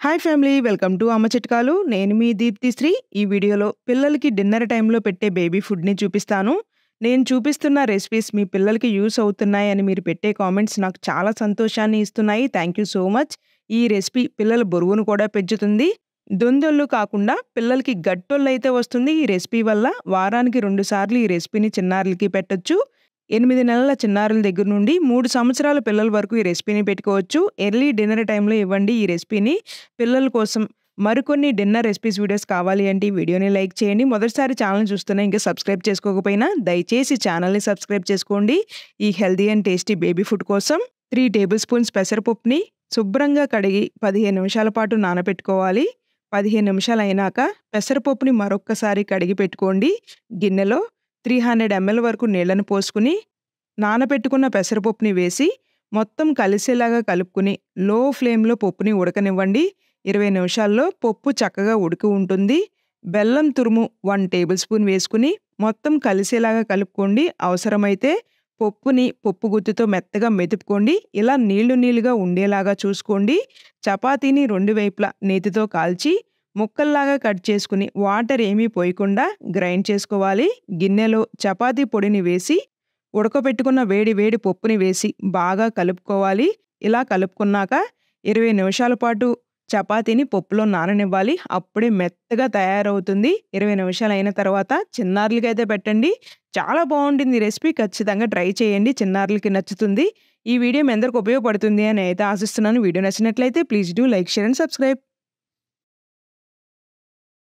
Hi family welcome to అమ్మ చిట్కాలు. నేను మీ దీప్తిశ్రీ. ఈ వీడియోలో పిల్లలకి డిన్నర్ టైంలో పెట్టే బేబీ ఫుడ్‌ని చూపిస్తాను. నేను చూపిస్తున్న రెసిపీస్ మీ పిల్లలకి యూజ్ అవుతున్నాయని మీరు పెట్టే కామెంట్స్ నాకు చాలా సంతోషాన్ని ఇస్తున్నాయి. Thank you so much. ఈ రెసిపీ పిల్లల బరువును కూడా పెంచుతుంది. దొందొల్లు కాకుండా పిల్లలకి గట్టొల్లైతే వస్తుంది. ఈ రెసిపీ వల్ల వారానికి 2 సార్లు ఈ రెసిపీని చిన్నారులకి పెట్టొచ్చు. 8 నెలల చిన్నారుల దగ్గర నుండి 3 సంవత్సరాల పిల్లల వరకు ఈ రెసిపీని పెట్టుకోవచ్చు. ఎర్లీ డిన్నర్ టైంలో ఇవ్వండి ఈ రెసిపీని. పిల్లల కోసం మరికొన్ని డిన్నర్ రెసిపీస్ వీడియోస్ కావాలి అంటే ఈ వీడియోని లైక్ చేయండి. మొదటిసారి ఛానల్ చూస్తున్నా ఇంకా సబ్స్క్రైబ్ చేసుకోకపోయినా దయచేసి ఛానల్ని సబ్స్క్రైబ్ చేసుకోండి. ఈ healthy and tasty baby food కోసం 3 టేబుల్ స్పూన్స్ పెసరపప్పుని శుభ్రంగా కడిగి 15 నిమిషాల పాటు నానబెట్టుకోవాలి. 15 నిమిషాలు అయినాక పెసరపప్పుని మరొక్కసారి కడిగి పెట్టుకోండి. గిన్నెలో 300 ml వరకు నీళ్లను పోసుకుని నానబెట్టుకున్న పెసరపప్పుని వేసి మొత్తం కలిసేలాగా కలుపుకుని లో ఫ్లేమ్లో పప్పుని ఉడకనివ్వండి. 20 నిమిషాల్లో పప్పు చక్కగా ఉడికి ఉంటుంది. బెల్లం తురుము 1 టేబుల్ స్పూన్ వేసుకుని మొత్తం కలిసేలాగా కలుపుకోండి. అవసరమైతే పప్పుని పప్పు గుత్తితో మెత్తగా మెతుపుకోండి. ఇలా నీళ్లుగా ఉండేలాగా చూసుకోండి. చపాతీని 2 వైపులా నేతితో కాల్చి ముక్కల్లాగా కట్ చేసుకుని వాటర్ ఏమీ పోయకుండా గ్రైండ్ చేసుకోవాలి. గిన్నెలో చపాతీ పొడిని వేసి ఉడకబెట్టుకున్న వేడి పప్పుని వేసి బాగా కలుపుకోవాలి. ఇలా కలుపుకున్నాక 20 నిమిషాల పాటు చపాతీని పప్పులో నాననివ్వాలి. అప్పుడే మెత్తగా తయారవుతుంది. 20 నిమిషాలు అయిన తర్వాత చిన్నారులకైతే పెట్టండి. చాలా బాగుంటుంది రెసిపీ. ఖచ్చితంగా ట్రై చేయండి. చిన్నారులకి నచ్చుతుంది. ఈ వీడియో మీ అందరికి ఉపయోగపడుతుంది అని అయితే ఆశిస్తున్నాను. వీడియో నచ్చినట్లయితే please do like, share and subscribe.